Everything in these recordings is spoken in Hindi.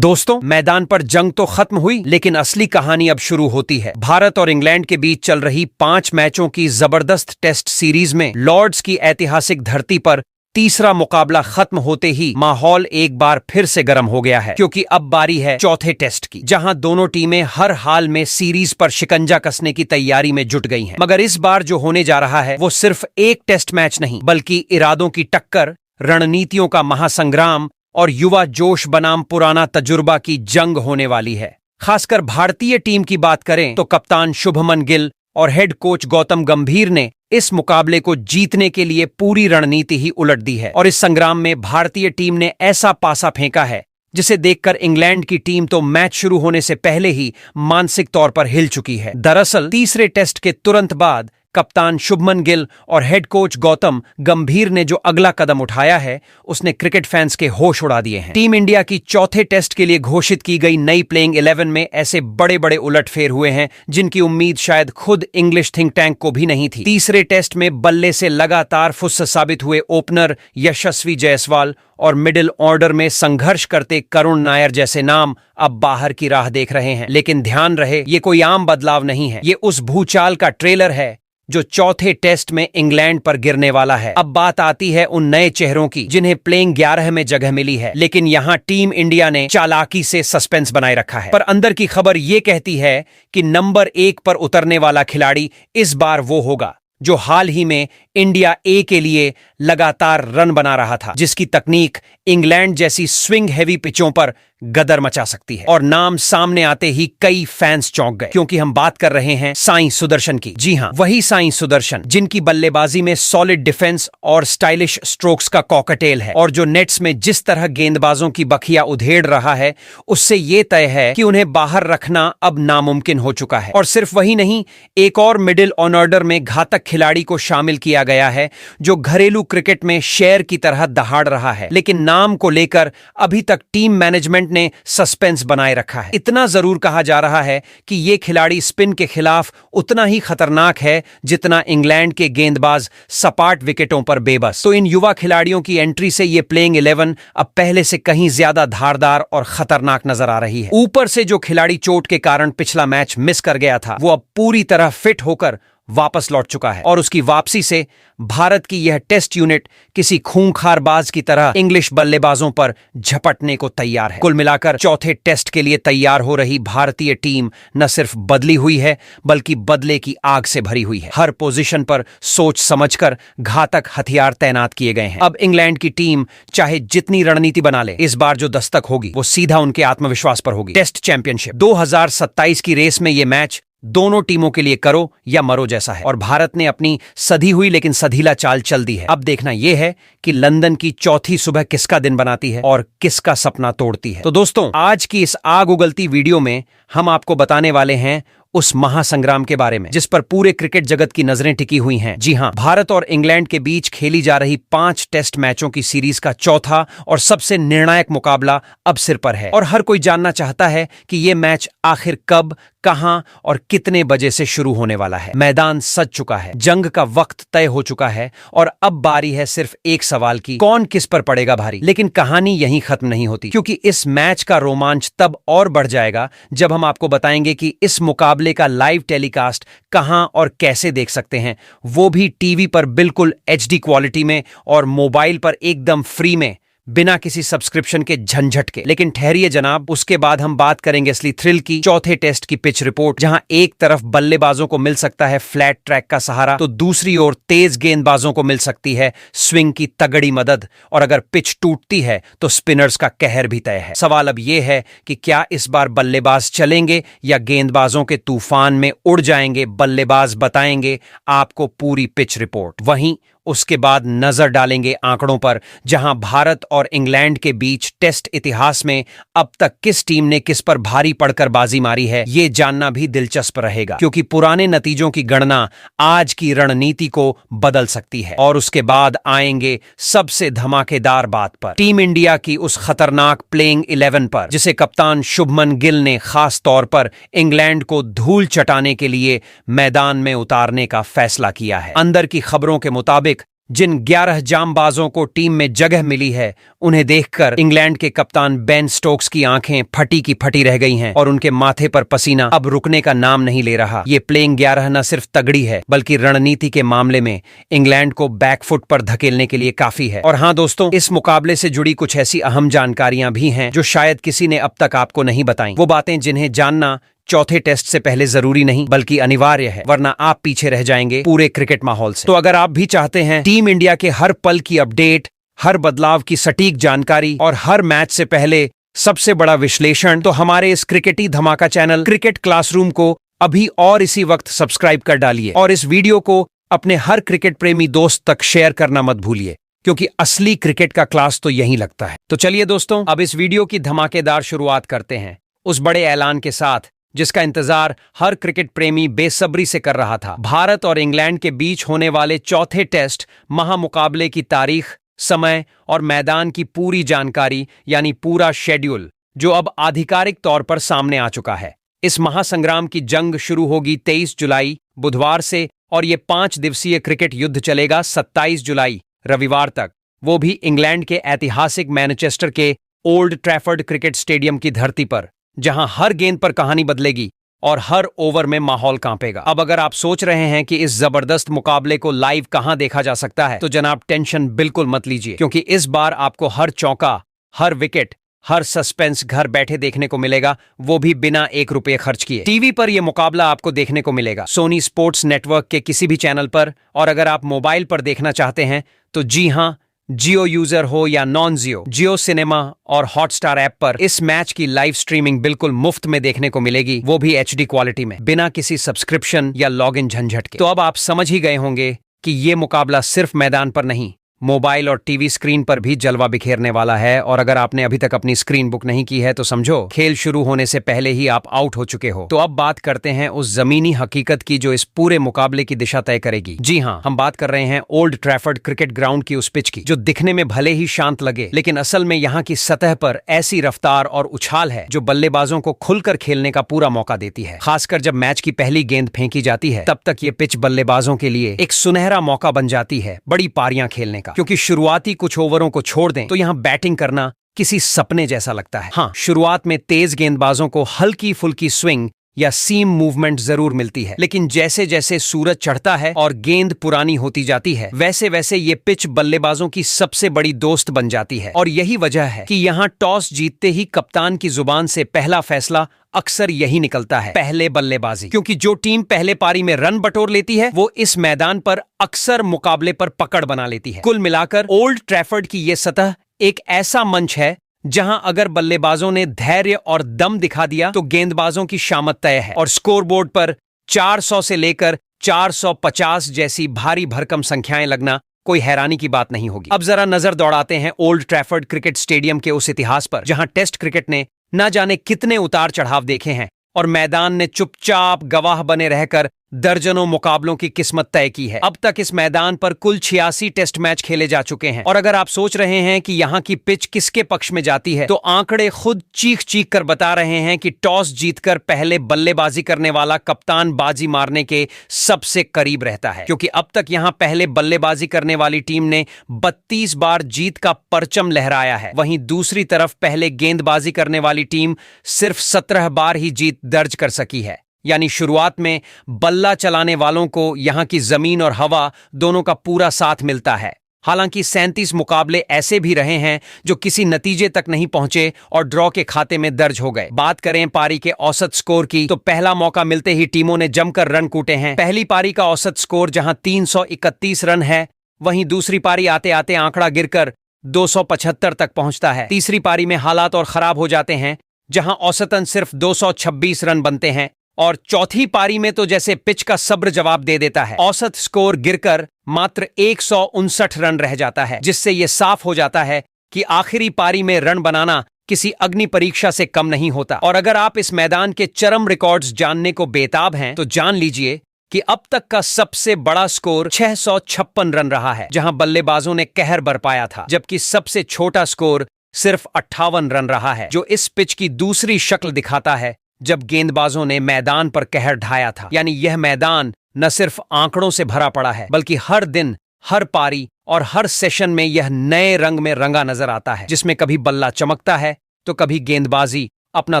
दोस्तों, मैदान पर जंग तो खत्म हुई, लेकिन असली कहानी अब शुरू होती है। भारत और इंग्लैंड के बीच चल रही 5 मैचों की जबरदस्त टेस्ट सीरीज में लॉर्ड्स की ऐतिहासिक धरती पर तीसरा मुकाबला खत्म होते ही माहौल एक बार फिर से गर्म हो गया है, क्योंकि अब बारी है चौथे टेस्ट की, जहां दोनों टीमें हर हाल में सीरीज पर शिकंजा कसने की तैयारी में जुट गई हैं। मगर इस बार जो होने जा रहा है वो सिर्फ एक टेस्ट मैच नहीं, बल्कि इरादों की टक्कर, रणनीतियों का महासंग्राम और युवा जोश बनाम पुराना तजुर्बा की जंग होने वाली है। खासकर भारतीय टीम की बात करें तो कप्तान शुभमन गिल और हेड कोच गौतम गंभीर ने इस मुकाबले को जीतने के लिए पूरी रणनीति ही उलट दी है। और इस संग्राम में भारतीय टीम ने ऐसा पासा फेंका है जिसे देखकर इंग्लैंड की टीम तो मैच शुरू होने से पहले ही मानसिक तौर पर हिल चुकी है। दरअसल तीसरे टेस्ट के तुरंत बाद कप्तान शुभमन गिल और हेड कोच गौतम गंभीर ने जो अगला कदम उठाया है उसने क्रिकेट फैंस के होश उड़ा दिए हैं। टीम इंडिया की चौथे टेस्ट के लिए घोषित की गई नई प्लेइंग 11 में ऐसे बड़े बड़े उलटफेर हुए हैं जिनकी उम्मीद शायद खुद इंग्लिश थिंक टैंक को भी नहीं थी। तीसरे टेस्ट में बल्ले से लगातार फुस्स साबित हुए ओपनर यशस्वी जायसवाल और मिडिल ऑर्डर में संघर्ष करते करुण नायर जैसे नाम अब बाहर की राह देख रहे हैं। लेकिन ध्यान रहे, ये कोई आम बदलाव नहीं है, ये उस भूचाल का ट्रेलर है जो चौथे टेस्ट में इंग्लैंड पर गिरने वाला है। अब बात आती है उन नए चेहरों की जिन्हें प्लेइंग 11 में जगह मिली है, लेकिन यहां टीम इंडिया ने चालाकी से सस्पेंस बनाए रखा है। पर अंदर की खबर यह कहती है कि नंबर 1 पर उतरने वाला खिलाड़ी इस बार वो होगा जो हाल ही में इंडिया ए के लिए लगातार रन बना रहा था, जिसकी तकनीक इंग्लैंड जैसी स्विंग हैवी पिचों पर गदर मचा सकती है। और नाम सामने आते ही कई फैंस चौंक गए, क्योंकि हम बात कर रहे हैं साई सुदर्शन की। जी हां, वही साई सुदर्शन जिनकी बल्लेबाजी में सॉलिड डिफेंस और स्टाइलिश स्ट्रोक्स का कॉकटेल है, और जो नेट्स में जिस तरह गेंदबाजों की बखिया उधेड़ रहा है उससे ये तय है कि उन्हें बाहर रखना अब नामुमकिन हो चुका है। और सिर्फ वही नहीं, एक और मिडिल ऑर्डर में घातक खिलाड़ी को शामिल किया गया है जो घरेलू क्रिकेट में शेर की तरह दहाड़ रहा है, लेकिन नाम को लेकर अभी तक टीम मैनेजमेंट ने सस्पेंस बनाए रखा है। इतना जरूर कहा जा रहा है कि यह खिलाड़ी स्पिन के खिलाफ उतना ही खतरनाक है जितना इंग्लैंड के गेंदबाज सपाट विकेटों पर बेबस। तो इन युवा खिलाड़ियों की एंट्री से यह प्लेइंग 11 अब पहले से कहीं ज्यादा धारदार और खतरनाक नजर आ रही है। ऊपर से जो खिलाड़ी चोट के कारण पिछला मैच मिस कर गया था वो अब पूरी तरह फिट होकर वापस लौट चुका है, और उसकी वापसी से भारत की यह टेस्ट यूनिट किसी खूंखार बाज की तरह इंग्लिश बल्लेबाजों पर झपटने को तैयार है। कुल मिलाकर चौथे टेस्ट के लिए तैयार हो रही भारतीय टीम न सिर्फ बदली हुई है बल्कि बदले की आग से भरी हुई है। हर पोजीशन पर सोच समझकर घातक हथियार तैनात किए गए हैं। अब इंग्लैंड की टीम चाहे जितनी रणनीति बना ले, इस बार जो दस्तक होगी वो सीधा उनके आत्मविश्वास पर होगी। टेस्ट चैंपियनशिप 2027 की रेस में यह मैच दोनों टीमों के लिए करो या मरो जैसा है, और भारत ने अपनी सधी हुई लेकिन सधीला चाल चल दी है। अब देखना यह है कि लंदन की चौथी सुबह किसका दिन बनाती है और किसका सपना तोड़ती है। तो दोस्तों, आज की इस आग उगलती वीडियो में हम आपको बताने वाले हैं उस महासंग्राम के बारे में जिस पर पूरे क्रिकेट जगत की नजरें टिकी हुई हैं। जी हां, भारत और इंग्लैंड के बीच खेली जा रही 5 टेस्ट मैचों की सीरीज का चौथा और सबसे निर्णायक मुकाबला अब सिर पर है, और हर कोई जानना चाहता है कि यह मैच आखिर कब, कहां और कितने बजे से शुरू होने वाला है। मैदान सज चुका है, जंग का वक्त तय हो चुका है, और अब बारी है सिर्फ एक सवाल की, कौन किस पर पड़ेगा भारी। लेकिन कहानी यहीं खत्म नहीं होती, क्योंकि इस मैच का रोमांच तब और बढ़ जाएगा जब हम आपको बताएंगे कि इस मुकाबले का लाइव टेलीकास्ट कहां और कैसे देख सकते हैं, वो भी टीवी पर बिल्कुल एचडी क्वालिटी में और मोबाइल पर एकदम फ्री में, बिना किसी सब्सक्रिप्शन के झंझट के। लेकिन ठहरिए जनाब, उसके बाद हम बात करेंगे असली थ्रिल की, चौथे टेस्ट की पिच रिपोर्ट, जहां एक तरफ बल्लेबाजों को मिल सकता है फ्लैट ट्रैक का सहारा, तो दूसरी ओर तेज गेंदबाजों को मिल सकती है स्विंग की तगड़ी मदद, और अगर पिच टूटती है तो स्पिनर्स का कहर भी तय है। सवाल अब यह है कि क्या इस बार बल्लेबाज चलेंगे या गेंदबाजों के तूफान में उड़ जाएंगे। बल्लेबाज बताएंगे आपको पूरी पिच रिपोर्ट। वहीं उसके बाद नजर डालेंगे आंकड़ों पर, जहां भारत और इंग्लैंड के बीच टेस्ट इतिहास में अब तक किस टीम ने किस पर भारी पड़कर बाजी मारी है, ये जानना भी दिलचस्प रहेगा, क्योंकि पुराने नतीजों की गणना आज की रणनीति को बदल सकती है। और उसके बाद आएंगे सबसे धमाकेदार बात पर, टीम इंडिया की उस खतरनाक प्लेइंग 11 पर, जिसे कप्तान शुभमन गिल ने खास तौर पर इंग्लैंड को धूल चटाने के लिए मैदान में उतारने का फैसला किया है। अंदर की खबरों के मुताबिक जिन 11 जांबाजों को टीम में जगह मिली है, उन्हें देखकर इंग्लैंड के कप्तान बेन स्टोक्स की आंखें फटी की फटी रह गई हैं और उनके माथे पर पसीना अब रुकने का नाम नहीं ले रहा। ये प्लेइंग 11 न सिर्फ तगड़ी है, बल्कि रणनीति के मामले में इंग्लैंड को बैकफुट पर धकेलने के लिए काफी है। और हाँ दोस्तों, इस मुकाबले से जुड़ी कुछ ऐसी अहम जानकारियां भी हैं जो शायद किसी ने अब तक आपको नहीं बताई। वो बातें जिन्हें जानना चौथे टेस्ट से पहले जरूरी नहीं बल्कि अनिवार्य है, वरना आप पीछे रह जाएंगे पूरे क्रिकेट माहौल से। तो अगर आप भी चाहते हैं टीम इंडिया के हर पल की अपडेट, हर बदलाव की सटीक जानकारी और हर मैच से पहले सबसे बड़ा विश्लेषण, तो हमारे इस क्रिकेटी धमाका चैनल क्रिकेट क्लासरूम को अभी और इसी वक्त सब्सक्राइब कर डालिए और इस वीडियो को अपने हर क्रिकेट प्रेमी दोस्त तक शेयर करना मत भूलिए, क्योंकि असली क्रिकेट का क्लास तो यहीं लगता है। तो चलिए दोस्तों, अब इस वीडियो की धमाकेदार शुरुआत करते हैं उस बड़े ऐलान के साथ जिसका इंतजार हर क्रिकेट प्रेमी बेसब्री से कर रहा था। भारत और इंग्लैंड के बीच होने वाले चौथे टेस्ट महामुकाबले की तारीख, समय और मैदान की पूरी जानकारी, यानी पूरा शेड्यूल, जो अब आधिकारिक तौर पर सामने आ चुका है। इस महासंग्राम की जंग शुरू होगी 23 जुलाई बुधवार से और ये 5 दिवसीय क्रिकेट युद्ध चलेगा 27 जुलाई रविवार तक, वो भी इंग्लैंड के ऐतिहासिक मैनचेस्टर के ओल्ड ट्रैफर्ड क्रिकेट स्टेडियम की धरती पर, जहां हर गेंद पर कहानी बदलेगी और हर ओवर में माहौल कांपेगा। अब अगर आप सोच रहे हैं कि इस जबरदस्त मुकाबले को लाइव कहां देखा जा सकता है, तो जनाब टेंशन बिल्कुल मत लीजिए, क्योंकि इस बार आपको हर चौका, हर विकेट, हर सस्पेंस घर बैठे देखने को मिलेगा, वो भी बिना 1 रुपये खर्च किए। टीवी पर यह मुकाबला आपको देखने को मिलेगा सोनी स्पोर्ट्स नेटवर्क के किसी भी चैनल पर, और अगर आप मोबाइल पर देखना चाहते हैं तो जी हां, जियो यूजर हो या नॉन जियो सिनेमा और हॉटस्टार ऐप पर इस मैच की लाइव स्ट्रीमिंग बिल्कुल मुफ्त में देखने को मिलेगी, वो भी HD क्वालिटी में, बिना किसी सब्सक्रिप्शन या लॉगिन झंझट के। तो अब आप समझ ही गए होंगे कि ये मुकाबला सिर्फ मैदान पर नहीं, मोबाइल और टीवी स्क्रीन पर भी जलवा बिखेरने वाला है। और अगर आपने अभी तक अपनी स्क्रीन बुक नहीं की है तो समझो खेल शुरू होने से पहले ही आप आउट हो चुके हो। तो अब बात करते हैं उस जमीनी हकीकत की जो इस पूरे मुकाबले की दिशा तय करेगी। जी हाँ, हम बात कर रहे हैं ओल्ड ट्रैफर्ड क्रिकेट ग्राउंड की उस पिच की, जो दिखने में भले ही शांत लगे, लेकिन असल में यहाँ की सतह पर ऐसी रफ्तार और उछाल है जो बल्लेबाजों को खुलकर खेलने का पूरा मौका देती है। खासकर जब मैच की पहली गेंद फेंकी जाती है, तब तक ये पिच बल्लेबाजों के लिए एक सुनहरा मौका बन जाती है बड़ी पारियां खेलने का, क्योंकि शुरुआती कुछ ओवरों को छोड़ दें तो यहां बैटिंग करना किसी सपने जैसा लगता है। हां, शुरुआत में तेज गेंदबाजों को हल्की फुल्की स्विंग या सीम मूवमेंट जरूर मिलती है, लेकिन जैसे जैसे सूरज चढ़ता है और गेंद पुरानी होती जाती है, वैसे वैसे ये पिच बल्लेबाजों की सबसे बड़ी दोस्त बन जाती है। और यही वजह है कि यहाँ टॉस जीतते ही कप्तान की जुबान से पहला फैसला अक्सर यही निकलता है, पहले बल्लेबाजी, क्योंकि जो टीम पहले पारी में रन बटोर लेती है वो इस मैदान पर अक्सर मुकाबले पर पकड़ बना लेती है। कुल मिलाकर ओल्ड ट्रैफर्ड की ये सतह एक ऐसा मंच है जहां अगर बल्लेबाजों ने धैर्य और दम दिखा दिया तो गेंदबाजों की शामत तय है और स्कोरबोर्ड पर 400 से लेकर 450 जैसी भारी भरकम संख्याएं लगना कोई हैरानी की बात नहीं होगी। अब जरा नजर दौड़ाते हैं ओल्ड ट्रैफर्ड क्रिकेट स्टेडियम के उस इतिहास पर, जहां टेस्ट क्रिकेट ने न जाने कितने उतार चढ़ाव देखे हैं और मैदान ने चुपचाप गवाह बने रहकर दर्जनों मुकाबलों की किस्मत तय की है। अब तक इस मैदान पर कुल 86 टेस्ट मैच खेले जा चुके हैं। और अगर आप सोच रहे हैं कि यहाँ की पिच किसके पक्ष में जाती है, तो आंकड़े खुद चीख चीख कर बता रहे हैं कि टॉस जीतकर पहले बल्लेबाजी करने वाला कप्तान बाजी मारने के सबसे करीब रहता है, क्योंकि अब तक यहाँ पहले बल्लेबाजी करने वाली टीम ने 32 बार जीत का परचम लहराया है। वहीं दूसरी तरफ पहले गेंदबाजी करने वाली टीम सिर्फ 17 बार ही जीत दर्ज कर सकी है। यानी शुरुआत में बल्ला चलाने वालों को यहां की जमीन और हवा दोनों का पूरा साथ मिलता है। हालांकि 37 मुकाबले ऐसे भी रहे हैं जो किसी नतीजे तक नहीं पहुंचे और ड्रॉ के खाते में दर्ज हो गए। बात करें पारी के औसत स्कोर की, तो पहला मौका मिलते ही टीमों ने जमकर रन कूटे हैं। पहली पारी का औसत स्कोर जहां 331 रन है, वहीं दूसरी पारी आते आते आंकड़ा गिरकर 275 तक पहुंचता है। तीसरी पारी में हालात और खराब हो जाते हैं, जहां औसतन सिर्फ 226 रन बनते हैं और चौथी पारी में तो जैसे पिच का सब्र जवाब दे देता है, औसत स्कोर गिरकर मात्र 159 रन रह जाता है, जिससे यह साफ हो जाता है कि आखिरी पारी में रन बनाना किसी अग्नि परीक्षा से कम नहीं होता। और अगर आप इस मैदान के चरम रिकॉर्ड्स जानने को बेताब हैं, तो जान लीजिए कि अब तक का सबसे बड़ा स्कोर 656 रन रहा है, जहां बल्लेबाजों ने कहर बरपाया था, जबकि सबसे छोटा स्कोर सिर्फ 58 रन रहा है, जो इस पिच की दूसरी शक्ल दिखाता है जब गेंदबाजों ने मैदान पर कहर ढाया था। यानी यह मैदान न सिर्फ आंकड़ों से भरा पड़ा है, बल्कि हर दिन हर पारी और हर सेशन में यह नए रंग में रंगा नजर आता है, जिसमें कभी बल्ला चमकता है तो कभी गेंदबाजी अपना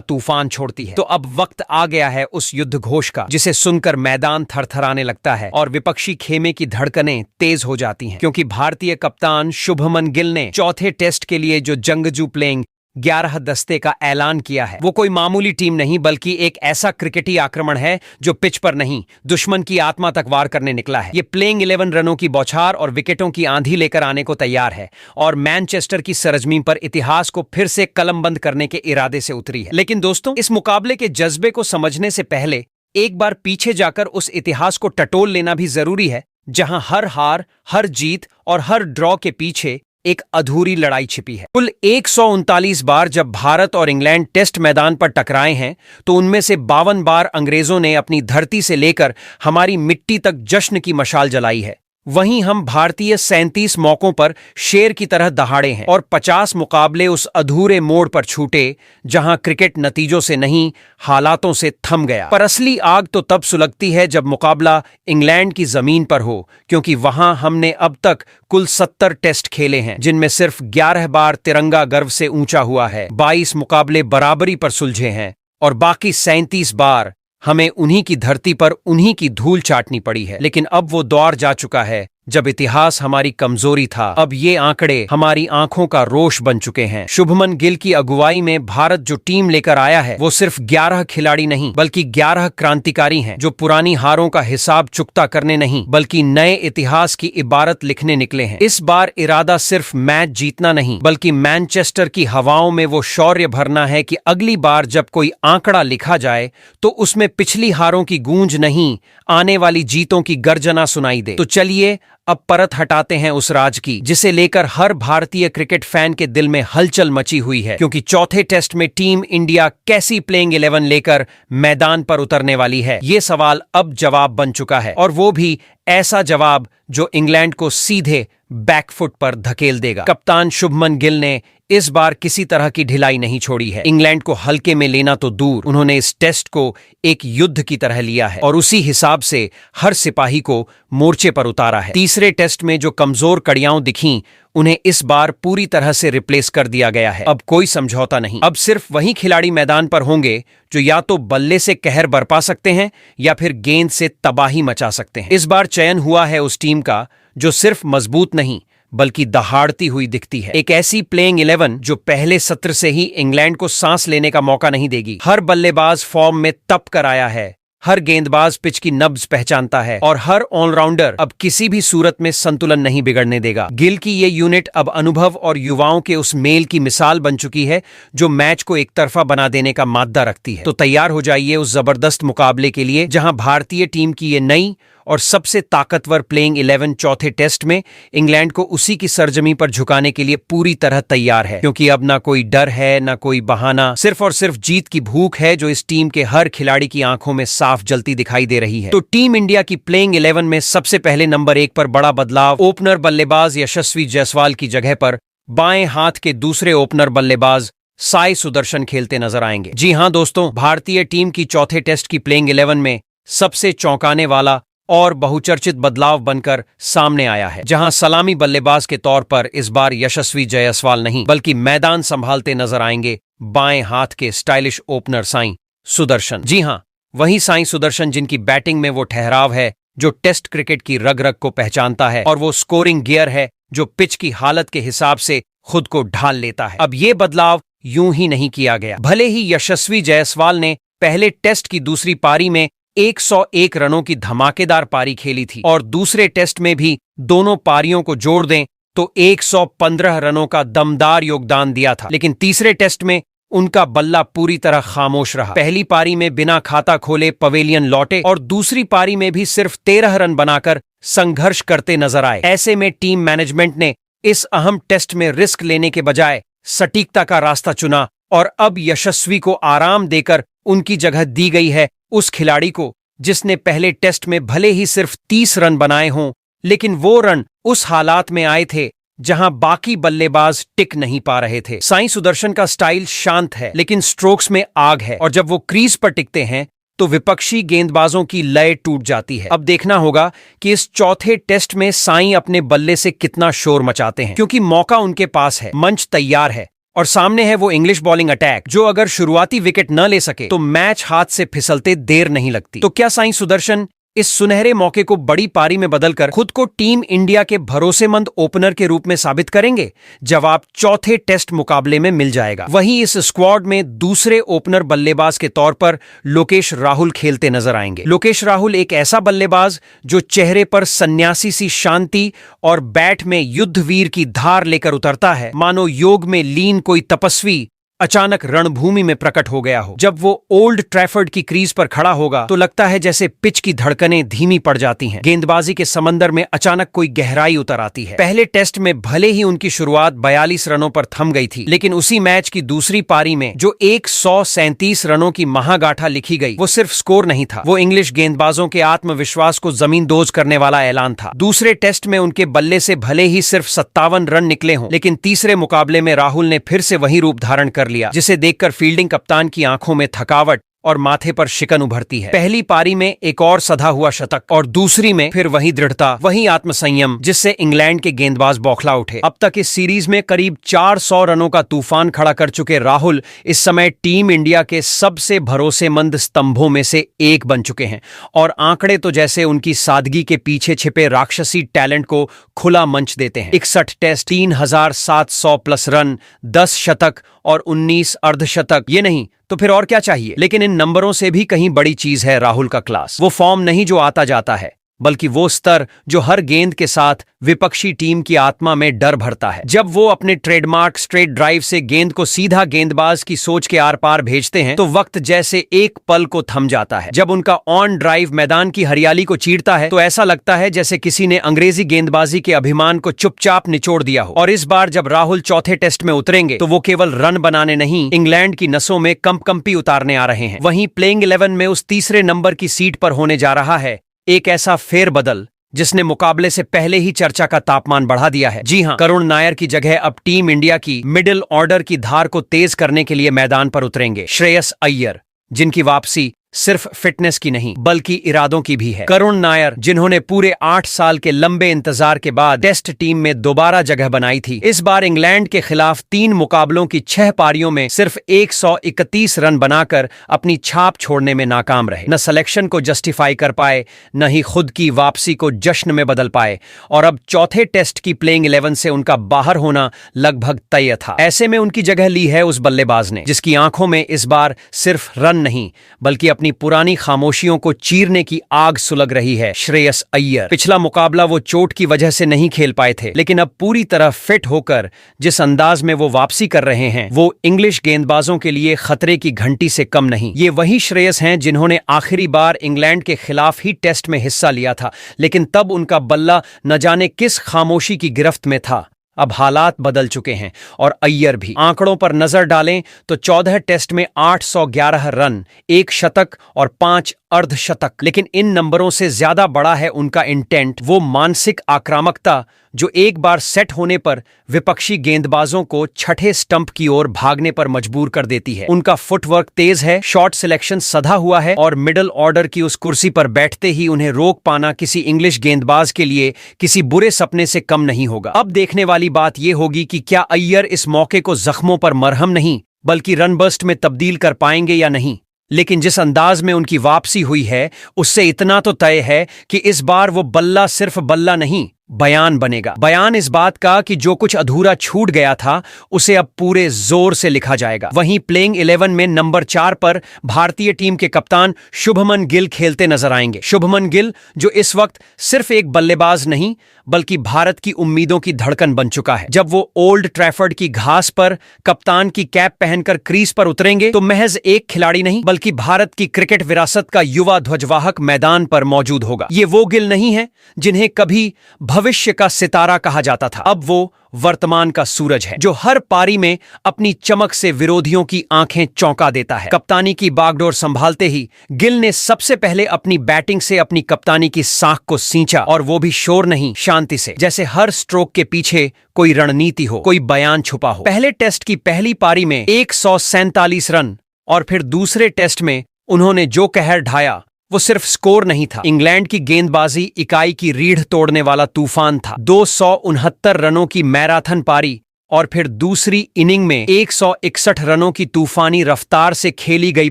तूफान छोड़ती है। तो अब वक्त आ गया है उस युद्ध घोष का, जिसे सुनकर मैदान थरथराने लगता है और विपक्षी खेमे की धड़कनें तेज हो जाती हैं, क्योंकि भारतीय कप्तान शुभमन गिल ने चौथे टेस्ट के लिए जो जंगजू प्लेइंग 11 दस्ते का ऐलान किया है, वो कोई मामूली टीम नहीं बल्कि एक ऐसा क्रिकेटी आक्रमण है जो पिच पर नहीं, दुश्मन की आत्मा तक वार करने निकला है। ये प्लेइंग 11 रनों की बौछार और विकेटों की आंधी लेकर आने को तैयार है और मैनचेस्टर की सरजमीं पर इतिहास को फिर से कलमबंद करने के इरादे से उतरी है। लेकिन दोस्तों, इस मुकाबले के जज्बे को समझने से पहले एक बार पीछे जाकर उस इतिहास को टटोल लेना भी जरूरी है, जहां हर हार, हर जीत और हर ड्रॉ के पीछे एक अधूरी लड़ाई छिपी है। कुल 139 बार जब भारत और इंग्लैंड टेस्ट मैदान पर टकराए हैं, तो उनमें से 52 बार अंग्रेजों ने अपनी धरती से लेकर हमारी मिट्टी तक जश्न की मशाल जलाई है। वहीं हम भारतीय 37 मौकों पर शेर की तरह दहाड़े हैं और 50 मुकाबले उस अधूरे मोड़ पर छूटे जहां क्रिकेट नतीजों से नहीं, हालातों से थम गया। पर असली आग तो तब सुलगती है जब मुकाबला इंग्लैंड की जमीन पर हो, क्योंकि वहां हमने अब तक कुल 70 टेस्ट खेले हैं, जिनमें सिर्फ 11 बार तिरंगा गर्व से ऊंचा हुआ है, 22 मुकाबले बराबरी पर सुलझे हैं और बाकी 37 बार हमें उन्हीं की धरती पर उन्हीं की धूल चाटनी पड़ी है। लेकिन अब वो दौर जा चुका है जब इतिहास हमारी कमजोरी था। अब ये आंकड़े हमारी आंखों का रोष बन चुके हैं। शुभमन गिल की अगुवाई में भारत जो टीम लेकर आया है, वो सिर्फ 11 खिलाड़ी नहीं बल्कि 11 क्रांतिकारी हैं, जो पुरानी हारों का हिसाब चुकता करने नहीं बल्कि नए इतिहास की इबारत लिखने निकले हैं। इस बार इरादा सिर्फ मैच जीतना नहीं बल्कि मैनचेस्टर की हवाओं में वो शौर्य भरना है कि अगली बार जब कोई आंकड़ा लिखा जाए तो उसमें पिछली हारों की गूंज नहीं, आने वाली जीतों की गर्जना सुनाई दे। तो चलिए अब परत हटाते हैं उस राज की, जिसे लेकर हर भारतीय क्रिकेट फैन के दिल में हलचल मची हुई है, क्योंकि चौथे टेस्ट में टीम इंडिया कैसी प्लेइंग 11 लेकर मैदान पर उतरने वाली है, ये सवाल अब जवाब बन चुका है, और वो भी ऐसा जवाब जो इंग्लैंड को सीधे बैकफुट पर धकेल देगा। कप्तान शुभमन गिल ने इस बार किसी तरह की ढिलाई नहीं छोड़ी है। इंग्लैंड को हल्के में लेना तो दूर, उन्होंने इस टेस्ट को एक युद्ध की तरह लिया है और उसी हिसाब से हर सिपाही को मोर्चे पर उतारा है। तीसरे टेस्ट में जो कमजोर कड़ियां दिखीं, उन्हें इस बार पूरी तरह से रिप्लेस कर दिया गया है। अब कोई समझौता नहीं। अब सिर्फ वही खिलाड़ी मैदान पर होंगे जो या तो बल्ले से कहर बरपा सकते हैं या फिर गेंद से तबाही मचा सकते हैं। इस बार चयन हुआ है उस टीम का जो सिर्फ मजबूत नहीं बल्कि दहाड़ती हुई दिखती है। एक ऐसी प्लेइंग 11 जो पहले सत्र से ही इंग्लैंड को सांस लेने का मौका नहीं देगी। हर बल्लेबाज फॉर्म में तप कर आया है, हर गेंदबाज पिच की नब्ज पहचानता है और हर ऑलराउंडर अब किसी भी सूरत में संतुलन नहीं बिगड़ने देगा। गिल की ये यूनिट अब अनुभव और युवाओं के उस मेल की मिसाल बन चुकी है जो मैच को एक तरफा बना देने का माद्दा रखती है। तो तैयार हो जाइए उस जबरदस्त मुकाबले के लिए, जहां भारतीय टीम की ये नई और सबसे ताकतवर प्लेइंग 11 चौथे टेस्ट में इंग्लैंड को उसी की सरजमी पर झुकाने के लिए पूरी तरह तैयार है, क्योंकि अब ना कोई डर है ना कोई बहाना, सिर्फ और सिर्फ जीत की भूख है जो इस टीम के हर खिलाड़ी की आंखों में साफ जलती दिखाई दे रही है। तो टीम इंडिया की प्लेइंग 11 में सबसे पहले नंबर 1 पर बड़ा बदलाव, ओपनर बल्लेबाज यशस्वी जायसवाल की जगह पर बाएं हाथ के दूसरे ओपनर बल्लेबाज साई सुदर्शन खेलते नजर आएंगे। जी हां दोस्तों, भारतीय टीम की चौथे टेस्ट की प्लेइंग 11 में सबसे चौंकाने वाला और बहुचर्चित बदलाव बनकर सामने आया है, जहां सलामी बल्लेबाज के तौर पर इस बार यशस्वी जायसवाल नहीं बल्कि मैदान संभालते नजर आएंगे बाएं हाथ के स्टाइलिश ओपनर साई सुदर्शन। जी हां, वही साई सुदर्शन जिनकी बैटिंग में वो ठहराव है जो टेस्ट क्रिकेट की रग रग को पहचानता है, और वो स्कोरिंग गियर है जो पिच की हालत के हिसाब से खुद को ढाल लेता है। अब ये बदलाव यूं ही नहीं किया गया। भले ही यशस्वी जायसवाल ने पहले टेस्ट की दूसरी पारी में 101 रनों की धमाकेदार पारी खेली थी और दूसरे टेस्ट में भी दोनों पारियों को जोड़ दें तो 115 रनों का दमदार योगदान दिया था, लेकिन तीसरे टेस्ट में उनका बल्ला पूरी तरह खामोश रहा। पहली पारी में बिना खाता खोले पवेलियन लौटे और दूसरी पारी में भी सिर्फ 13 रन बनाकर संघर्ष करते नजर आए। ऐसे में टीम मैनेजमेंट ने इस अहम टेस्ट में रिस्क लेने के बजाय सटीकता का रास्ता चुना और अब यशस्वी को आराम देकर उनकी जगह दी गई है उस खिलाड़ी को जिसने पहले टेस्ट में भले ही सिर्फ 30 रन बनाए हों, लेकिन वो रन उस हालात में आए थे जहां बाकी बल्लेबाज टिक नहीं पा रहे थे। साई सुदर्शन का स्टाइल शांत है लेकिन स्ट्रोक्स में आग है, और जब वो क्रीज पर टिकते हैं तो विपक्षी गेंदबाजों की लय टूट जाती है। अब देखना होगा कि इस चौथे टेस्ट में साईं अपने बल्ले से कितना शोर मचाते हैं, क्योंकि मौका उनके पास है, मंच तैयार है और सामने है वो इंग्लिश बॉलिंग अटैक जो अगर शुरुआती विकेट न ले सके तो मैच हाथ से फिसलते देर नहीं लगती। तो क्या साईं सुदर्शन इस सुनहरे मौके को बड़ी पारी में बदलकर खुद को टीम इंडिया के भरोसेमंद ओपनर के रूप में साबित करेंगे? जवाब चौथे टेस्ट मुकाबले में मिल जाएगा। वहीं इस स्क्वाड में दूसरे ओपनर बल्लेबाज के तौर पर लोकेश राहुल खेलते नजर आएंगे। लोकेश राहुल एक ऐसा बल्लेबाज जो चेहरे पर सन्यासी सी शांति और बैट में युद्धवीर की धार लेकर उतरता है, मानो योग में लीन कोई तपस्वी अचानक रणभूमि में प्रकट हो गया हो। जब वो ओल्ड ट्रैफर्ड की क्रीज पर खड़ा होगा तो लगता है जैसे पिच की धड़कनें धीमी पड़ जाती हैं। गेंदबाजी के समंदर में अचानक कोई गहराई उतर आती है। पहले टेस्ट में भले ही उनकी शुरुआत 42 रनों पर थम गई थी, लेकिन उसी मैच की दूसरी पारी में जो 137 रनों की महागाथा लिखी गई, वो सिर्फ स्कोर नहीं था, वो इंग्लिश गेंदबाजों के आत्मविश्वास को जमींदोज करने वाला ऐलान था। दूसरे टेस्ट में उनके बल्ले से भले ही सिर्फ 57 रन निकले हों, लेकिन तीसरे मुकाबले में राहुल ने फिर से वही रूप धारण कर लिया, जिसे देखकर फील्डिंग कप्तान की आंखों में थकावट और माथे पर शिकन उभरती है। पहली पारी में एक और सधा हुआ शतक और दूसरी में फिर वही दृढ़ता, वही आत्मसंयम जिससे इंग्लैंड के गेंदबाज बौखला उठे। अब तक इस सीरीज में करीब 400 रनों का तूफान खड़ा कर चुके राहुल इस समय टीम इंडिया के सबसे भरोसेमंद स्तंभों में से एक बन चुके हैं और आंकड़े तो जैसे उनकी सादगी के पीछे छिपे राक्षसी टैलेंट को खुला मंच देते हैं। 61 टेस्ट, 3700 प्लस रन, 10 शतक और 19 अर्धशतक, ये नहीं तो फिर और क्या चाहिए? लेकिन इन नंबरों से भी कहीं बड़ी चीज है राहुल का क्लास। वो फॉर्म नहीं जो आता जाता है, बल्कि वो स्तर जो हर गेंद के साथ विपक्षी टीम की आत्मा में डर भरता है। जब वो अपने ट्रेडमार्क स्ट्रेट ड्राइव से गेंद को सीधा गेंदबाज की सोच के आर पार भेजते हैं तो वक्त जैसे एक पल को थम जाता है। जब उनका ऑन ड्राइव मैदान की हरियाली को चीरता है तो ऐसा लगता है जैसे किसी ने अंग्रेजी गेंदबाजी के अभिमान को चुपचाप निचोड़ दिया हो। और इस बार जब राहुल चौथे टेस्ट में उतरेंगे तो वो केवल रन बनाने नहीं, इंग्लैंड की नसों में कंपकंपी उतारने आ रहे हैं। वहीं प्लेइंग 11 में उस तीसरे नंबर की सीट पर होने जा रहा है एक ऐसा फेरबदल जिसने मुकाबले से पहले ही चर्चा का तापमान बढ़ा दिया है। जी हां, करुण नायर की जगह अब टीम इंडिया की मिडिल ऑर्डर की धार को तेज करने के लिए मैदान पर उतरेंगे श्रेयस अय्यर, जिनकी वापसी सिर्फ फिटनेस की नहीं बल्कि इरादों की भी है। करुण नायर, जिन्होंने पूरे 8 साल के लंबे इंतजार के बाद टेस्ट टीम में दोबारा जगह बनाई थी, इस बार इंग्लैंड के खिलाफ 3 मुकाबलों की 6 पारियों में सिर्फ 131 रन बनाकर अपनी छाप छोड़ने में नाकाम रहे। न सिलेक्शन को जस्टिफाई कर पाए, न ही खुद की वापसी को जश्न में बदल पाए और अब चौथे टेस्ट की प्लेइंग 11 से उनका बाहर होना लगभग तय था। ऐसे में उनकी जगह ली है उस बल्लेबाज ने जिसकी आंखों में इस बार सिर्फ रन नहीं बल्कि अपनी पुरानी खामोशियों को चीरने की आग सुलग रही है, श्रेयस अय्यर। पिछला मुकाबला वो चोट की वजह से नहीं खेल पाए थे, लेकिन अब पूरी तरह फिट होकर जिस अंदाज में वो वापसी कर रहे हैं वो इंग्लिश गेंदबाजों के लिए खतरे की घंटी से कम नहीं। ये वही श्रेयस हैं जिन्होंने आखिरी बार इंग्लैंड के खिलाफ ही टेस्ट में हिस्सा लिया था, लेकिन तब उनका बल्ला न जाने किस खामोशी की गिरफ्त में था। अब हालात बदल चुके हैं और अय्यर भी। आंकड़ों पर नजर डालें तो 14 टेस्ट में 811 रन, 1 शतक और 5 अर्धशतक, लेकिन इन नंबरों से ज्यादा बड़ा है उनका इंटेंट, वो मानसिक आक्रामकता जो एक बार सेट होने पर विपक्षी गेंदबाजों को छठे स्टंप की ओर भागने पर मजबूर कर देती है। उनका फुटवर्क तेज है, शॉट सिलेक्शन सधा हुआ है और मिडिल ऑर्डर की उस कुर्सी पर बैठते ही उन्हें रोक पाना किसी इंग्लिश गेंदबाज के लिए किसी बुरे सपने से कम नहीं होगा। अब देखने वाली बात यह होगी कि क्या अय्यर इस मौके को जख्मों पर मरहम नहीं बल्कि रनबर्स्ट में तब्दील कर पाएंगे या नहीं। लेकिन जिस अंदाज में उनकी वापसी हुई है उससे इतना तो तय है कि इस बार वो बल्ला सिर्फ बल्ला नहीं, बयान बनेगा। बयान इस बात का कि जो कुछ अधूरा छूट गया था उसे अब पूरे जोर से लिखा जाएगा। वहीं प्लेइंग 11 में नंबर 4 पर भारतीय टीम के कप्तान शुभमन गिल खेलते नजर आएंगे। शुभमन गिल जो इस वक्त सिर्फ एक बल्लेबाज नहीं बल्कि भारत की उम्मीदों की धड़कन बन चुका है। जब वो ओल्ड ट्रैफर्ड की घास पर कप्तान की कैप पहनकर क्रीज पर उतरेंगे तो महज एक खिलाड़ी नहीं बल्कि भारत की क्रिकेट विरासत का युवा ध्वजवाहक मैदान पर मौजूद होगा। ये वो गिल नहीं है जिन्हें कभी भविष्य का सितारा कहा जाता था, अब वो वर्तमान का सूरज है जो हर पारी में अपनी चमक से विरोधियों की आंखें चौंका देता है। कप्तानी की बागडोर संभालते ही गिल ने सबसे पहले अपनी बैटिंग से अपनी कप्तानी की साख को सींचा और वो भी शोर नहीं, शांति से, जैसे हर स्ट्रोक के पीछे कोई रणनीति हो, कोई बयान छुपा हो। पहले टेस्ट की पहली पारी में 147 रन और फिर दूसरे टेस्ट में उन्होंने जो कहर ढाया वो सिर्फ स्कोर नहीं था, इंग्लैंड की गेंदबाजी इकाई की रीढ़ तोड़ने वाला तूफान था। 269 रनों की मैराथन पारी और फिर दूसरी इनिंग में 161 रनों की तूफानी रफ्तार से खेली गई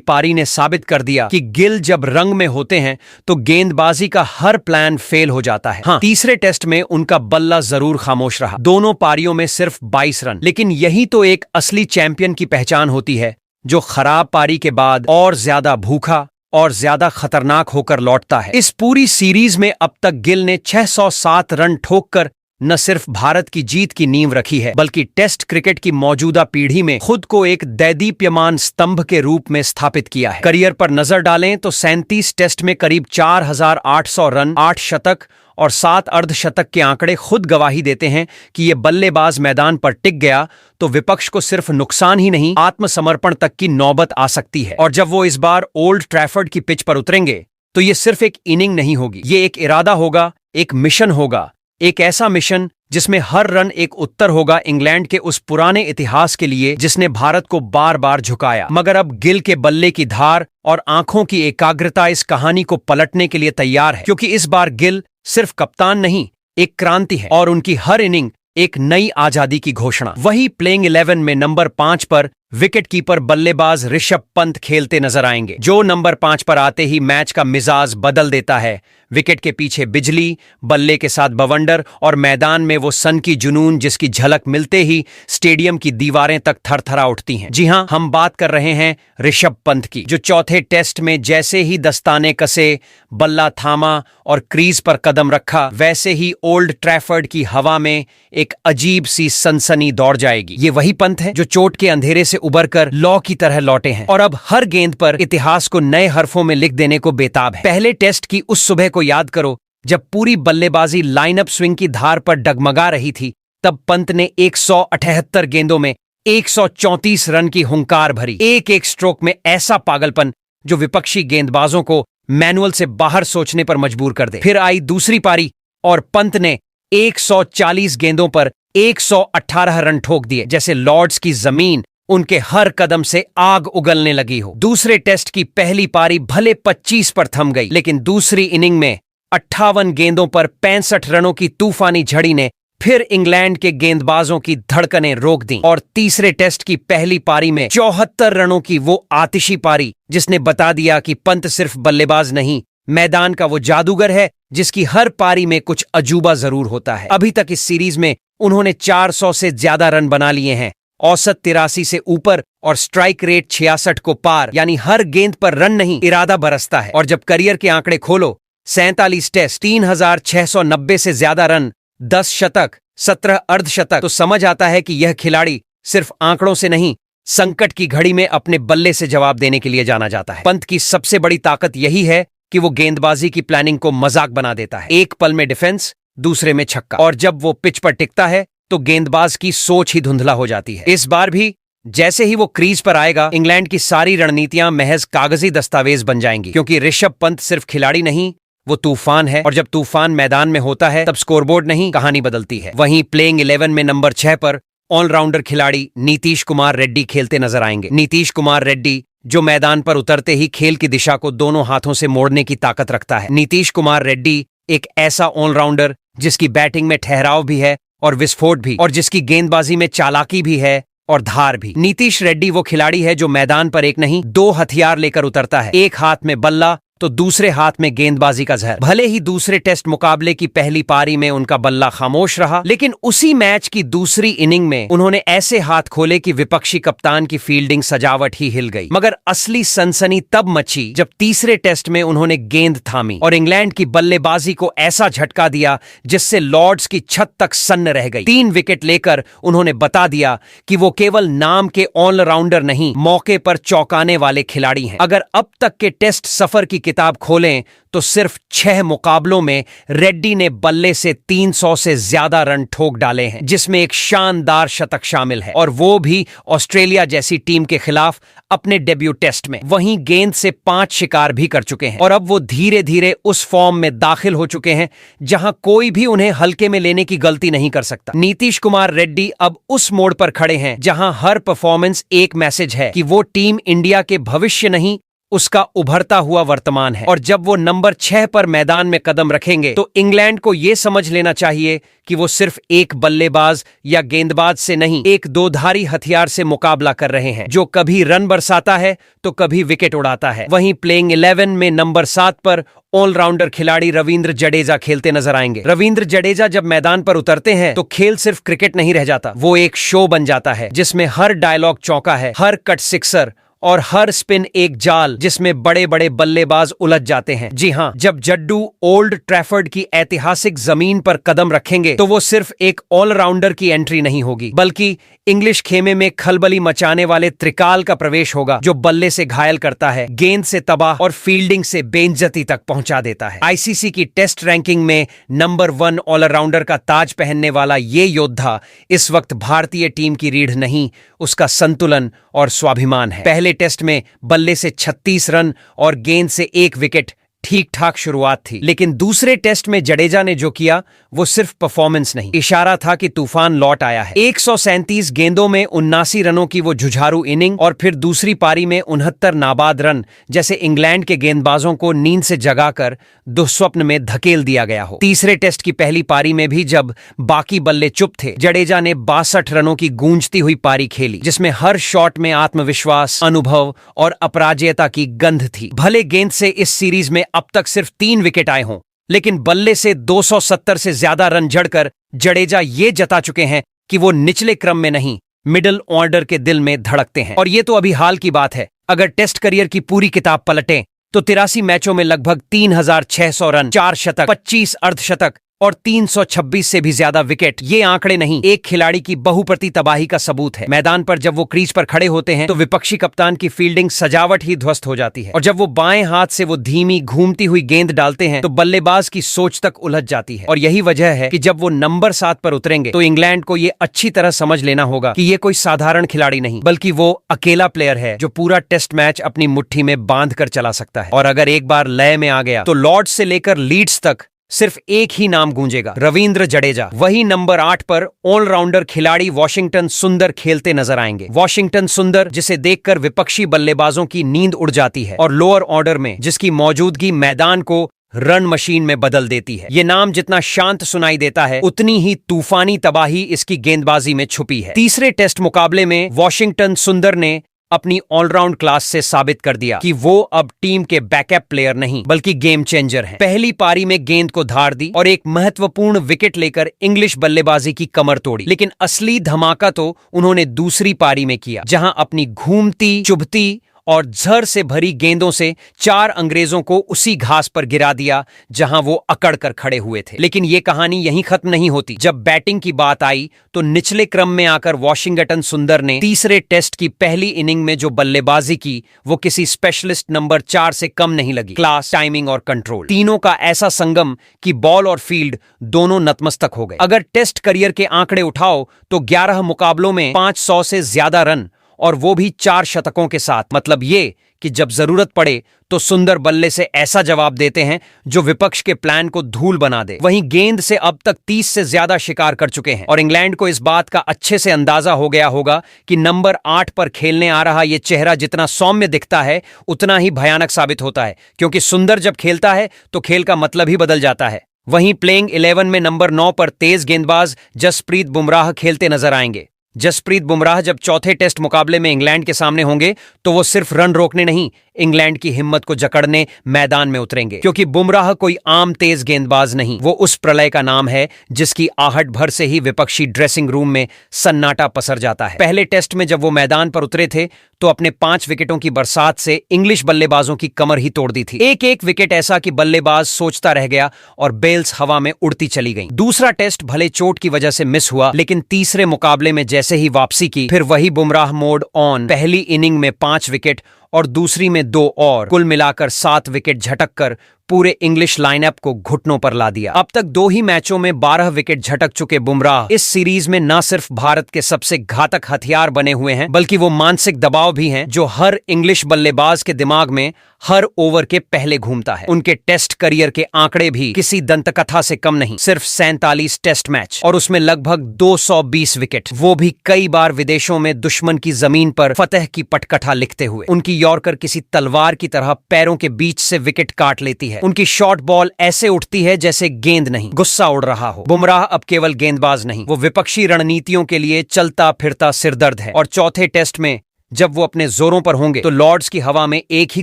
पारी ने साबित कर दिया कि गिल जब रंग में होते हैं तो गेंदबाजी का हर प्लान फेल हो जाता है। हाँ, तीसरे टेस्ट में उनका बल्ला जरूर खामोश रहा, दोनों पारियों में सिर्फ 22 रन। लेकिन यही तो एक असली चैंपियन की पहचान होती है, जो खराब पारी के बाद और ज्यादा भूखा और ज्यादा खतरनाक होकर लौटता है। इस पूरी सीरीज में अब तक गिल ने 607 रन ठोककर न सिर्फ भारत की जीत की नींव रखी है, बल्कि टेस्ट क्रिकेट की मौजूदा पीढ़ी में खुद को एक दैदीप्यमान स्तंभ के रूप में स्थापित किया है। करियर पर नजर डालें तो 37 टेस्ट में करीब 4800 रन, 8 शतक और 7 अर्धशतक के आंकड़े खुद गवाही देते हैं कि ये बल्लेबाज मैदान पर टिक गया तो विपक्ष को सिर्फ नुकसान ही नहीं, आत्मसमर्पण तक की नौबत आ सकती है। और जब वो इस बार ओल्ड ट्रैफर्ड की पिच पर उतरेंगे तो ये सिर्फ एक इनिंग नहीं होगी, ये एक इरादा होगा, एक मिशन होगा, एक ऐसा मिशन जिसमें हर रन एक उत्तर होगा इंग्लैंड के उस पुराने इतिहास के लिए जिसने भारत को बार बार झुकाया। मगर अब गिल के बल्ले की धार और आंखों की एकाग्रता इस कहानी को पलटने के लिए तैयार है, क्योंकि इस बार गिल सिर्फ कप्तान नहीं, एक क्रांति है और उनकी हर इनिंग एक नई आजादी की घोषणा। वही प्लेइंग 11 में नंबर 5 पर विकेट कीपर बल्लेबाज ऋषभ पंत खेलते नजर आएंगे, जो नंबर 5 पर आते ही मैच का मिजाज बदल देता है। विकेट के पीछे बिजली, बल्ले के साथ बवंडर और मैदान में वो सन की जुनून जिसकी झलक मिलते ही स्टेडियम की दीवारें तक थरथरा उठती हैं। जी हां, हम बात कर रहे हैं ऋषभ पंत की, जो चौथे टेस्ट में जैसे ही दस्ताने कसे, बल्ला थामा और क्रीज पर कदम रखा, वैसे ही ओल्ड ट्रैफर्ड की हवा में एक अजीब सी सनसनी दौड़ जाएगी। ये वही पंत है जो चोट के अंधेरे से उबरकर लौ की तरह लौटे हैं और अब हर गेंद पर इतिहास को नए हरफों में लिख देने को बेताब है। पहले टेस्ट की उस सुबह को याद करो जब पूरी बल्लेबाजी लाइनअप स्विंग की धार पर डगमगा रही थी। तब पंत ने 178 गेंदों में 134 रन की हुंकार भरी, एक एक स्ट्रोक में ऐसा पागलपन जो विपक्षी गेंदबाजों को मैनुअल से बाहर सोचने पर मजबूर कर दे। फिर आई दूसरी पारी और पंत ने 140 गेंदों पर 118 रन ठोक दिए, जैसे लॉर्ड्स की जमीन उनके हर कदम से आग उगलने लगी हो। दूसरे टेस्ट की पहली पारी भले 25 पर थम गई, लेकिन दूसरी इनिंग में 58 गेंदों पर 65 रनों की तूफानी झड़ी ने फिर इंग्लैंड के गेंदबाजों की धड़कनें रोक दी। और तीसरे टेस्ट की पहली पारी में 74 रनों की वो आतिशी पारी जिसने बता दिया कि पंत सिर्फ बल्लेबाज नहीं, मैदान का वो जादूगर है जिसकी हर पारी में कुछ अजूबा जरूर होता है। अभी तक इस सीरीज में उन्होंने 400 से ज्यादा रन बना लिए हैं, औसत 83 से ऊपर और स्ट्राइक रेट 66 को पार, यानी हर गेंद पर रन नहीं, इरादा बरसता है। और जब करियर के आंकड़े खोलो, 47 टेस्ट, 3690 से ज्यादा रन, 10 शतक, 17 अर्धशतक, तो समझ आता है कि यह खिलाड़ी सिर्फ आंकड़ों से नहीं, संकट की घड़ी में अपने बल्ले से जवाब देने के लिए जाना जाता है। पंत की सबसे बड़ी ताकत यही है कि वो गेंदबाजी की प्लानिंग को मजाक बना देता है। एक पल में डिफेंस, दूसरे में छक्का, और जब वो पिच पर टिकता है तो गेंदबाज की सोच ही धुंधला हो जाती है। इस बार भी जैसे ही वो क्रीज पर आएगा, इंग्लैंड की सारी रणनीतियां महज कागजी दस्तावेज बन जाएंगी, क्योंकि ऋषभ पंत सिर्फ खिलाड़ी नहीं, वो तूफान है। और जब तूफान मैदान में होता है तब स्कोरबोर्ड नहीं, कहानी बदलती है। वहीं प्लेइंग 11 में नंबर 6 पर ऑलराउंडर खिलाड़ी नीतीश कुमार रेड्डी खेलते नजर आएंगे। नीतीश कुमार रेड्डी जो मैदान पर उतरते ही खेल की दिशा को दोनों हाथों से मोड़ने की ताकत रखता है। नीतीश कुमार रेड्डी एक ऐसा ऑलराउंडर जिसकी बैटिंग में ठहराव भी है और विस्फोट भी, और जिसकी गेंदबाजी में चालाकी भी है और धार भी। नीतीश रेड्डी वो खिलाड़ी है जो मैदान पर एक नहीं, 2 हथियार लेकर उतरता है, एक हाथ में बल्ला तो दूसरे हाथ में गेंदबाजी का जहर। भले ही दूसरे टेस्ट मुकाबले की पहली पारी में उनका बल्ला खामोश रहा, लेकिन उसी मैच की दूसरी इनिंग में उन्होंने ऐसे हाथ खोले कि विपक्षी कप्तान की फील्डिंग सजावट ही हिल गई। मगर असली सनसनी तब मची जब तीसरे टेस्ट में उन्होंने गेंद थामी और इंग्लैंड की बल्लेबाजी को ऐसा झटका दिया जिससे लॉर्ड्स की छत तक सन्न रह गई। 3 विकेट लेकर उन्होंने बता दिया कि वो केवल नाम के ऑलराउंडर नहीं, मौके पर चौंकाने वाले खिलाड़ी हैं। अगर अब तक के टेस्ट सफर की किताब खोलें तो सिर्फ 6 मुकाबलों में रेड्डी ने बल्ले से 300 से ज्यादा रन ठोक डाले हैं, जिसमें एक शानदार शतक शामिल है, और वो भी ऑस्ट्रेलिया जैसी टीम के खिलाफ अपने डेब्यू टेस्ट में। वहीं गेंद से 5 शिकार भी कर चुके हैं और अब वो धीरे धीरे उस फॉर्म में दाखिल हो चुके हैं जहां कोई भी उन्हें हल्के में लेने की गलती नहीं कर सकता। नीतीश कुमार रेड्डी अब उस मोड़ पर खड़े हैं जहां हर परफॉर्मेंस एक मैसेज है कि वो टीम इंडिया के भविष्य नहीं, उसका उभरता हुआ वर्तमान है। और जब वो नंबर 6 पर मैदान में कदम रखेंगे तो इंग्लैंड को यह समझ लेना चाहिए कि वो सिर्फ एक बल्लेबाज या गेंदबाज से नहीं, एक दोधारी हथियार से मुकाबला कर रहे हैं, जो कभी रन बरसाता है तो कभी विकेट उड़ाता है। वहीं प्लेइंग 11 में नंबर 7 पर ऑलराउंडर खिलाड़ी रविंद्र जडेजा खेलते नजर आएंगे। रविंद्र जडेजा जब मैदान पर उतरते हैं तो खेल सिर्फ क्रिकेट नहीं रह जाता, वो एक शो बन जाता है जिसमें हर डायलॉग चौका है, हर कट सिक्सर और हर स्पिन एक जाल जिसमें बड़े बड़े बल्लेबाज उलझ जाते हैं। जी हां, जब जड्डू ओल्ड ट्रैफर्ड की ऐतिहासिक जमीन पर कदम रखेंगे तो वो सिर्फ एक ऑलराउंडर की एंट्री नहीं होगी, बल्कि इंग्लिश खेमे में खलबली मचाने वाले त्रिकाल का प्रवेश होगा, जो बल्ले से घायल करता है, गेंद से तबाह और फील्डिंग से बेइज्जती तक पहुंचा देता है। आईसीसी की टेस्ट रैंकिंग में नंबर 1 ऑलराउंडर का ताज पहनने वाला ये योद्धा इस वक्त भारतीय टीम की रीढ़ नहीं, उसका संतुलन और स्वाभिमान है। पहले टेस्ट में बल्ले से 36 रन और गेंद से 1 विकेट ठीक ठाक शुरुआत थी, लेकिन दूसरे टेस्ट में जडेजा ने जो किया वो सिर्फ परफॉर्मेंस नहीं, इशारा था कि तूफान लौट आया है। 137 गेंदों में 79 रनों की वो जुझारू इनिंग और फिर दूसरी पारी में 69 नाबाद रन, जैसे इंग्लैंड के गेंदबाजों को नींद से जगाकर दुस्वप्न में धकेल दिया गया हो। तीसरे टेस्ट की पहली पारी में भी जब बाकी बल्ले चुप थे, जडेजा ने 62 रनों की गूंजती हुई पारी खेली, जिसमें हर शॉट में आत्मविश्वास, अनुभव और अपराजयता की गंध थी। भले गेंद से इस सीरीज में अब तक सिर्फ 3 विकेट आए हों, लेकिन बल्ले से 270 से ज्यादा रन जड़कर जडेजा ये जता चुके हैं कि वो निचले क्रम में नहीं, मिडिल ऑर्डर के दिल में धड़कते हैं। और ये तो अभी हाल की बात है। अगर टेस्ट करियर की पूरी किताब पलटें तो 83 मैचों में लगभग 3600 रन, 4 शतक, 25 अर्धशतक और 326 से भी ज्यादा विकेट, ये आंकड़े नहीं, एक खिलाड़ी की बहुप्रति तबाही का सबूत है। मैदान पर जब वो क्रीज पर खड़े होते हैं तो विपक्षी कप्तान की फील्डिंग सजावट ही ध्वस्त हो जाती है, और जब वो बाएं हाथ से वो धीमी घूमती हुई गेंद डालते हैं तो बल्लेबाज की सोच तक उलझ जाती है। और यही वजह है कि जब वो नंबर 7 पर उतरेंगे तो इंग्लैंड को ये अच्छी तरह समझ लेना होगा कि ये कोई साधारण खिलाड़ी नहीं, बल्कि वो अकेला प्लेयर है जो पूरा टेस्ट मैच अपनी मुट्ठी में बांध कर चला सकता है। और अगर एक बार लय में आ गया तो लॉर्ड्स से लेकर लीड्स तक सिर्फ एक ही नाम गूंजेगा, रविंद्र जडेजा। वही नंबर 8 पर ऑलराउंडर खिलाड़ी वॉशिंगटन सुंदर खेलते नजर आएंगे। वॉशिंगटन सुंदर जिसे देखकर विपक्षी बल्लेबाजों की नींद उड़ जाती है, और लोअर ऑर्डर में जिसकी मौजूदगी मैदान को रन मशीन में बदल देती है। ये नाम जितना शांत सुनाई देता है, उतनी ही तूफानी तबाही इसकी गेंदबाजी में छुपी है। तीसरे टेस्ट मुकाबले में वॉशिंगटन सुंदर ने अपनी ऑलराउंड क्लास से साबित कर दिया कि वो अब टीम के बैकअप प्लेयर नहीं बल्कि गेम चेंजर हैं। पहली पारी में गेंद को धार दी और एक महत्वपूर्ण विकेट लेकर इंग्लिश बल्लेबाजी की कमर तोड़ी, लेकिन असली धमाका तो उन्होंने दूसरी पारी में किया, जहां अपनी घूमती, चुभती और झर से भरी गेंदों से 4 अंग्रेजों को उसी घास पर गिरा दिया जहां वो अकड़ कर खड़े हुए थे। लेकिन ये कहानी यहीं खत्म नहीं होती। जब बैटिंग की बात आई तो निचले क्रम में आकर वॉशिंगटन सुंदर ने तीसरे टेस्ट की पहली इनिंग में जो बल्लेबाजी की वो किसी स्पेशलिस्ट नंबर 4 से कम नहीं लगी। क्लास, टाइमिंग और कंट्रोल, तीनों का ऐसा संगम कि बॉल और फील्ड दोनों नतमस्तक हो गए। अगर टेस्ट करियर के आंकड़े उठाओ तो 11 मुकाबलों में 500 से ज्यादा रन, और वो भी 4 शतकों के साथ। मतलब ये कि जब जरूरत पड़े तो सुंदर बल्ले से ऐसा जवाब देते हैं जो विपक्ष के प्लान को धूल बना दे। वहीं गेंद से अब तक 30 से ज्यादा शिकार कर चुके हैं, और इंग्लैंड को इस बात का अच्छे से अंदाजा हो गया होगा कि नंबर 8 पर खेलने आ रहा ये चेहरा जितना सौम्य दिखता है उतना ही भयानक साबित होता है, क्योंकि सुंदर जब खेलता है तो खेल का मतलब ही बदल जाता है। वहीं प्लेइंग 11 में नंबर 9 पर तेज गेंदबाज जसप्रीत बुमराह खेलते नजर आएंगे। जसप्रीत बुमराह जब चौथे टेस्ट मुकाबले में इंग्लैंड के सामने होंगे तो वो सिर्फ रन रोकने नहीं, इंग्लैंड की हिम्मत को जकड़ने मैदान में उतरेंगे, क्योंकि बुमराह कोई आम तेज गेंदबाज नहीं, वो उस प्रलय का नाम है जिसकी आहट भर से ही विपक्षी ड्रेसिंग रूम में सन्नाटा पसर जाता है। पहले टेस्ट में जब वो मैदान पर उतरे थे तो अपने 5 विकेटों की बरसात से इंग्लिश बल्लेबाजों की कमर ही तोड़ दी थी। एक एक विकेट ऐसा कि बल्लेबाज सोचता रह गया और बेल्स हवा में उड़ती चली गईं। दूसरा टेस्ट भले चोट की वजह से मिस हुआ, लेकिन तीसरे मुकाबले में जैसे ही वापसी की, फिर वही बुमराह मोड ऑन। पहली इनिंग में 5 विकेट और दूसरी में 2 और, कुल मिलाकर 7 विकेट झटक कर पूरे इंग्लिश लाइनअप को घुटनों पर ला दिया। अब तक 2 ही मैचों में 12 विकेट झटक चुके बुमराह इस सीरीज में न सिर्फ भारत के सबसे घातक हथियार बने हुए हैं, बल्कि वो मानसिक दबाव भी हैं जो हर इंग्लिश बल्लेबाज के दिमाग में हर ओवर के पहले घूमता है। उनके टेस्ट करियर के आंकड़े भी किसी दंतकथा से कम नहीं, सिर्फ 47 टेस्ट मैच और उसमें लगभग 220 विकेट, वो भी कई बार विदेशों में दुश्मन की जमीन पर फतह की पटकथा लिखते हुए। उनकी यॉर्कर किसी तलवार की तरह पैरों के बीच से विकेट काट लेती है। उनकी शॉर्ट बॉल ऐसे उठती है जैसे गेंद नहीं, गुस्सा उड़ रहा हो। बुमराह अब केवल गेंदबाज नहीं, वो विपक्षी रणनीतियों के लिए चलता फिरता सिरदर्द है। और चौथे टेस्ट में जब वो अपने जोरों पर होंगे तो लॉर्ड्स की हवा में एक ही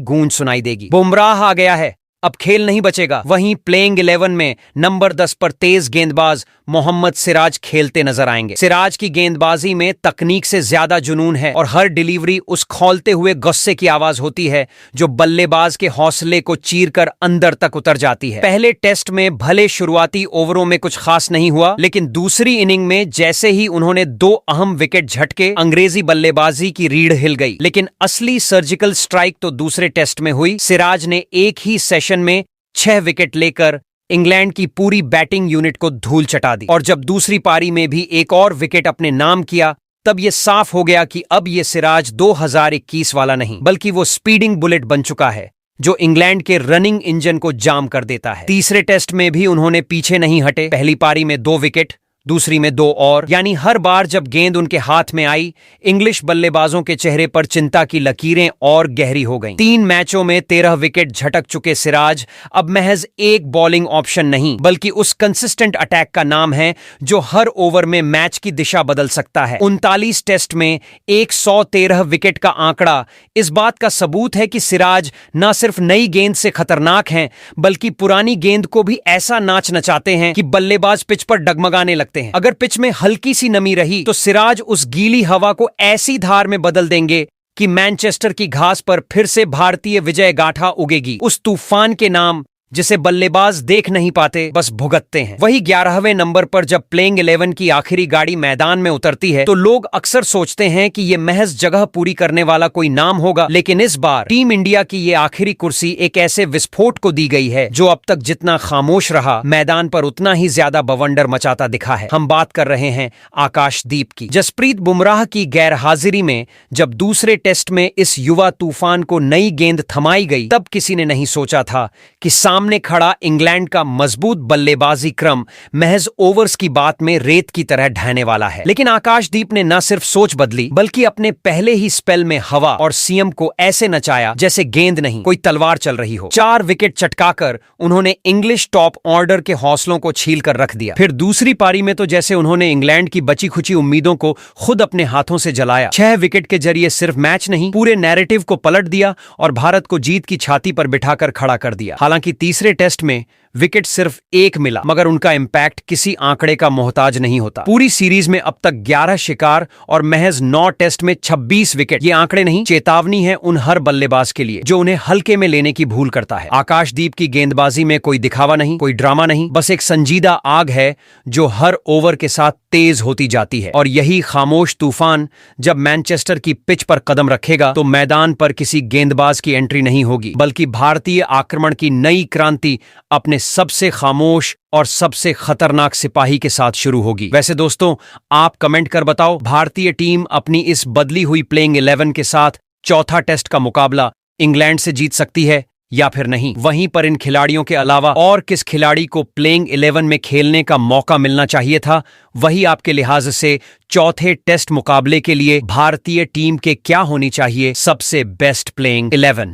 गूंज सुनाई देगी, बुमराह आ गया है, अब खेल नहीं बचेगा। वहीं प्लेइंग 11 में नंबर 10 पर तेज गेंदबाज मोहम्मद सिराज खेलते नजर आएंगे। सिराज की गेंदबाजी में तकनीक से ज्यादा जुनून है और हर डिलीवरी उस खौलते हुए गुस्से की आवाज होती है जो बल्लेबाज के हौसले को चीरकर अंदर तक उतर जाती है। पहले टेस्ट में भले शुरुआती ओवरों में कुछ खास नहीं हुआ, लेकिन दूसरी इनिंग में जैसे ही उन्होंने 2 अहम विकेट झटके, अंग्रेजी बल्लेबाजी की रीढ़ हिल गई। लेकिन असली सर्जिकल स्ट्राइक तो दूसरे टेस्ट में हुई। सिराज ने एक ही सेशन में 6 विकेट लेकर इंग्लैंड की पूरी बैटिंग यूनिट को धूल चटा दी। और जब दूसरी पारी में भी एक और विकेट अपने नाम किया, तब यह साफ हो गया कि अब यह सिराज 2021 वाला नहीं, बल्कि वो स्पीडिंग बुलेट बन चुका है जो इंग्लैंड के रनिंग इंजन को जाम कर देता है। तीसरे टेस्ट में भी उन्होंने पीछे नहीं हटे। पहली पारी में 2 विकेट, दूसरी में 2 और, यानी हर बार जब गेंद उनके हाथ में आई, इंग्लिश बल्लेबाजों के चेहरे पर चिंता की लकीरें और गहरी हो गईं। 3 मैचों में 13 विकेट झटक चुके सिराज अब महज एक बॉलिंग ऑप्शन नहीं, बल्कि उस कंसिस्टेंट अटैक का नाम है जो हर ओवर में मैच की दिशा बदल सकता है। 39 टेस्ट में 113 विकेट का आंकड़ा इस बात का सबूत है कि सिराज न सिर्फ नई गेंद से खतरनाक हैं, बल्कि पुरानी गेंद को भी ऐसा नाच नचाते हैं कि बल्लेबाज पिच पर डगमगाने लगते हैं। अगर पिच में हल्की सी नमी रही तो सिराज उस गीली हवा को ऐसी धार में बदल देंगे कि मैनचेस्टर की घास पर फिर से भारतीय विजय गाथा उगेगी, उस तूफान के नाम जिसे बल्लेबाज देख नहीं पाते, बस भुगतते हैं। वही 11वें नंबर पर जब प्लेइंग 11 की आखिरी गाड़ी मैदान में उतरती है तो लोग अक्सर सोचते हैं कि ये महज जगह पूरी करने वाला कोई नाम होगा, लेकिन इस बार टीम इंडिया की ये आखिरी कुर्सी एक ऐसे विस्फोट को दी गई है जो अब तक जितना खामोश रहा, मैदान पर उतना ही ज्यादा बवंडर मचाता दिखा है। हम बात कर रहे हैं आकाशदीप की। जसप्रीत बुमराह की गैरहाजिरी में जब दूसरे टेस्ट में इस युवा तूफान को नई गेंद थमाई गई, तब किसी ने नहीं सोचा था कि सामने खड़ा इंग्लैंड का मजबूत बल्लेबाजी क्रम महज ओवर्स की बात में रेत की तरह ढहने वाला है। लेकिन आकाशदीप ने न सिर्फ सोच बदली, बल्कि अपने पहले ही स्पेल में हवा और सीएम को ऐसे नचाया जैसे गेंद नहीं, कोई तलवार चल रही हो। 4 विकेट चटकाकर उन्होंने इंग्लिश टॉप ऑर्डर के हौसलों को छील कर रख दिया। फिर दूसरी पारी में तो जैसे उन्होंने इंग्लैंड की बची खुची उम्मीदों को खुद अपने हाथों से जलाया। 6 विकेट के जरिए सिर्फ मैच नहीं, पूरे नैरेटिव को पलट दिया और भारत को जीत की छाती पर बिठाकर खड़ा कर दिया। हालांकि तीसरे टेस्ट में विकेट सिर्फ 1 मिला, मगर उनका इंपैक्ट किसी आंकड़े का मोहताज नहीं होता। पूरी सीरीज में अब तक 11 शिकार और महज 9 टेस्ट में 26 विकेट। ये आंकड़े नहीं, चेतावनी है उन हर बल्लेबाज के लिए जो उन्हें हल्के में लेने की भूल करता है। आकाशदीप की गेंदबाजी में कोई दिखावा नहीं, कोई ड्रामा नहीं, बस एक संजीदा आग है जो हर ओवर के साथ तेज होती जाती है। और यही खामोश तूफान जब मैनचेस्टर की पिच पर कदम रखेगा तो मैदान पर किसी गेंदबाज की एंट्री नहीं होगी, बल्कि भारतीय आक्रमण की नई क्रांति अपने सबसे खामोश और सबसे खतरनाक सिपाही के साथ शुरू होगी। वैसे दोस्तों, आप कमेंट कर बताओ, भारतीय टीम अपनी इस बदली हुई प्लेइंग 11 के साथ चौथा टेस्ट का मुकाबला इंग्लैंड से जीत सकती है या फिर नहीं? वहीं पर इन खिलाड़ियों के अलावा और किस खिलाड़ी को प्लेइंग 11 में खेलने का मौका मिलना चाहिए था, वही आपके लिहाज से चौथे टेस्ट मुकाबले के लिए भारतीय टीम के क्या होनी चाहिए सबसे बेस्ट प्लेइंग 11?